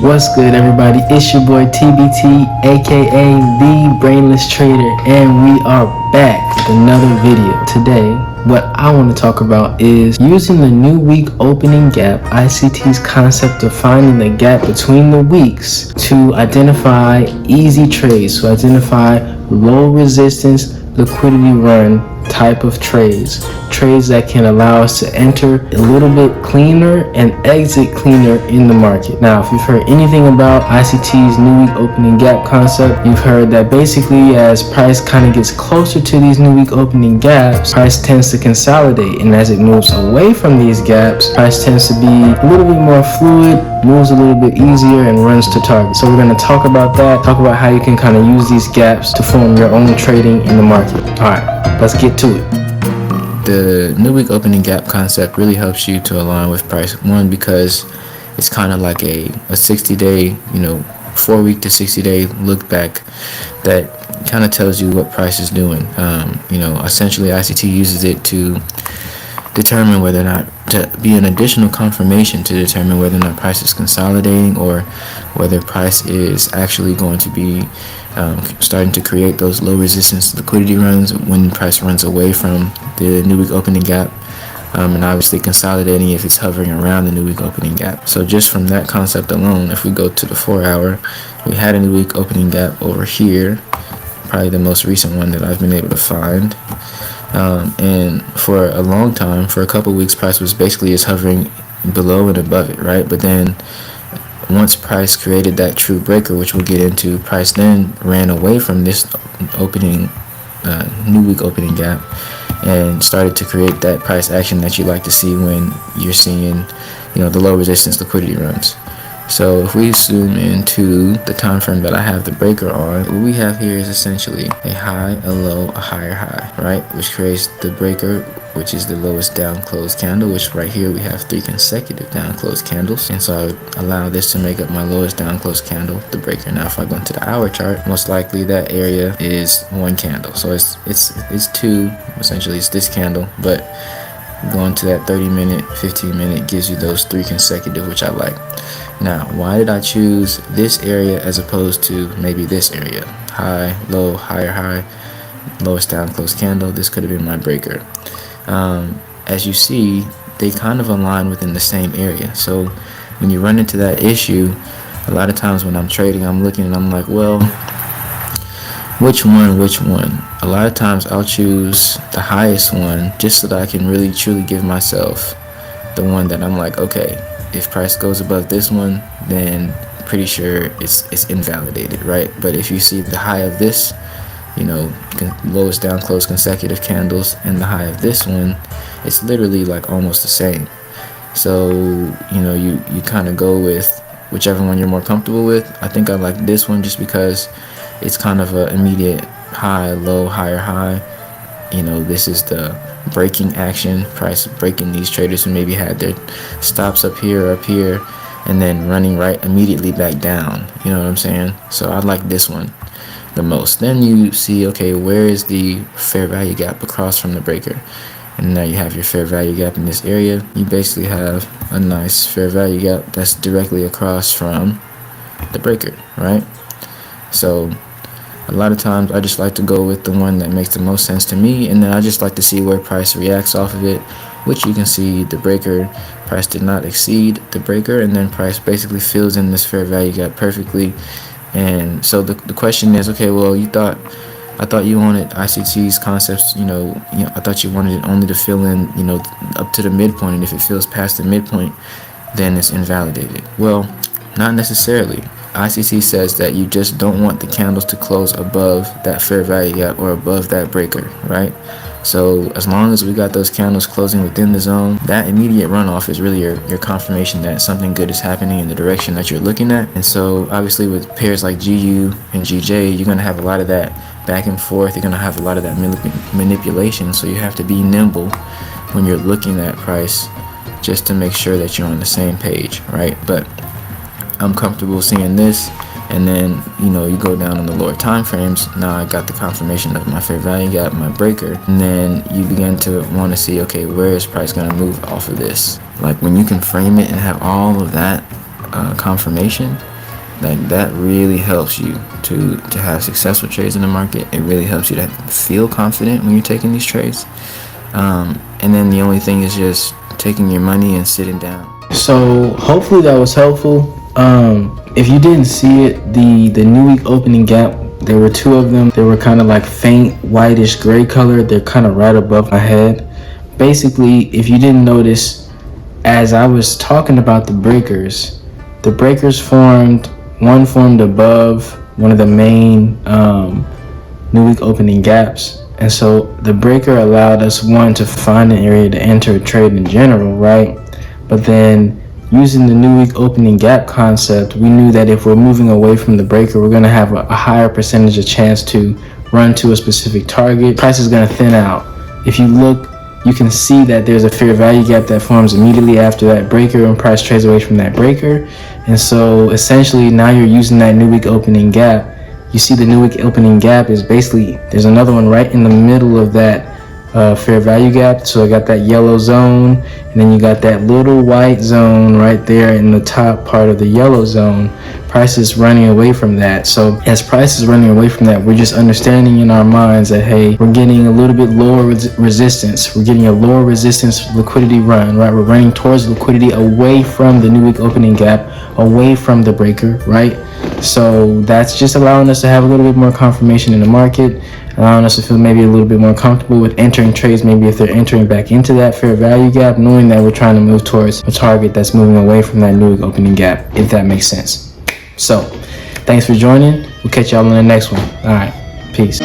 What's good, everybody? It's your boy TBT, aka the Brainless Trader, and we are back with another video. Today, what I want to talk about is using the new week opening gap, ICT's concept of finding the gap between the weeks to identify easy trades, to identify low resistance liquidity run type of trades that can allow us to enter a little bit cleaner and exit cleaner in the market. Now, if you've heard anything about ICT's new week opening gap concept, you've heard that basically as price kind of gets closer to these new week opening gaps, price tends to consolidate, and as it moves away from these gaps, price tends to be a little bit more fluid, moves a little bit easier, and runs to target. So we're going to talk about that, talk about how you can kind of use these gaps to form your own trading in the market. All right, let's get to it. The new week opening gap concept really helps you to align with price. One, because it's kind of like a 60-day, 4-week to 60-day look back that kind of tells you what price is doing. Essentially ICT uses it to determine whether or not, to be an additional confirmation to determine whether or not price is consolidating or whether price is actually going to be starting to create those low resistance liquidity runs when price runs away from the new week opening gap, and obviously consolidating if it's hovering around the new week opening gap. So just from that concept alone, if we go to the 4-hour, we had a new week opening gap over here, probably the most recent one that I've been able to find, and for a long time, for a couple weeks, price was basically just hovering below and above it, right? But then once price created that true breaker, which we'll get into, price then ran away from this opening new week opening gap and started to create that price action that you like to see when you're seeing the low resistance liquidity runs. So if we zoom into the time frame that I have the breaker on, what we have here is essentially a high, a low, a higher high, right? Which creates the breaker, which is the lowest down closed candle, which right here we have 3 consecutive down closed candles. And so I would allow this to make up my lowest down closed candle, the breaker. Now if I go into the hour chart, most likely that area is 1 candle. So it's 2, essentially it's this candle, but going to that 30-minute, 15-minute gives you those 3 consecutive, which I like. Now, why did I choose this area as opposed to maybe this area? High, low, higher high, lowest down closed candle. This could have been my breaker. As you see, they kind of align within the same area. So when you run into that issue, a lot of times when I'm trading, I'm looking and I'm like, well, which one? A lot of times I'll choose the highest one just so that I can really truly give myself the one that I'm like, okay, if price goes above this one, then pretty sure it's invalidated, right? But if you see the high of this, lowest down close consecutive candles, and the high of this one, it's literally like almost the same. So you kind of go with whichever one you're more comfortable with. I think I like this one just because it's kind of an immediate high, low, higher high. This is the breaking action, price breaking these traders who maybe had their stops up here or up here and then running right immediately back down. You know what I'm saying? So I like this one the most. Then you see, okay, where is the fair value gap across from the breaker? And now you have your fair value gap in this area. You basically have a nice fair value gap that's directly across from the breaker, right? So a lot of times I just like to go with the one that makes the most sense to me, and then I just like to see where price reacts off of it, which you can see the breaker, price did not exceed the breaker, and then price basically fills in this fair value gap perfectly. And so the question is, okay, well, I thought you wanted ICT's concepts, I thought you wanted it only to fill in, up to the midpoint, and if it fills past the midpoint, then it's invalidated. Well, not necessarily. ICT says that you just don't want the candles to close above that fair value gap or above that breaker, right? So as long as we got those candles closing within the zone, that immediate runoff is really your confirmation that something good is happening in the direction that you're looking at. And so obviously with pairs like GU and GJ, you're going to have a lot of that back and forth. You're going to have a lot of that manipulation. So you have to be nimble when you're looking at price just to make sure that you're on the same page, right? But I'm comfortable seeing this, and then you go down on the lower time frames. Now I got the confirmation of my fair value gap, my breaker, and then you begin to want to see, okay, where is price going to move off of this? Like when you can frame it and have all of that confirmation, like that really helps you to have successful trades in the market. It really helps you to feel confident when you're taking these trades. And then the only thing is just taking your money and sitting down. So hopefully that was helpful. If you didn't see it, the new week opening gap, there were two of them. They were kind of like faint whitish gray color. They're kind of right above my head. Basically, if you didn't notice, as I was talking about the breakers formed, one formed above one of the main new week opening gaps. And so the breaker allowed us, one, to find an area to enter a trade in general, right? But then using the new week opening gap concept, we knew that if we're moving away from the breaker, we're going to have a higher percentage of chance to run to a specific target. Price is going to thin out. If you look, you can see that there's a fair value gap that forms immediately after that breaker, and price trades away from that breaker. And so essentially now you're using that new week opening gap. You see the new week opening gap is basically, there's another one right in the middle of that fair value gap. So I got that yellow zone, and then you got that little white zone right there in the top part of the yellow zone. Price is running away from that. So as price is running away from that, we're just understanding in our minds that, hey, we're getting a little bit lower resistance. We're getting a lower resistance liquidity run, right? We're running towards liquidity away from the new week opening gap, away from the breaker, right? So that's just allowing us to have a little bit more confirmation in the market, allowing us to feel maybe a little bit more comfortable with entering trades, maybe if they're entering back into that fair value gap, knowing that we're trying to move towards a target that's moving away from that new week opening gap, if that makes sense. So thanks for joining. We'll catch y'all in the next one. All right, peace.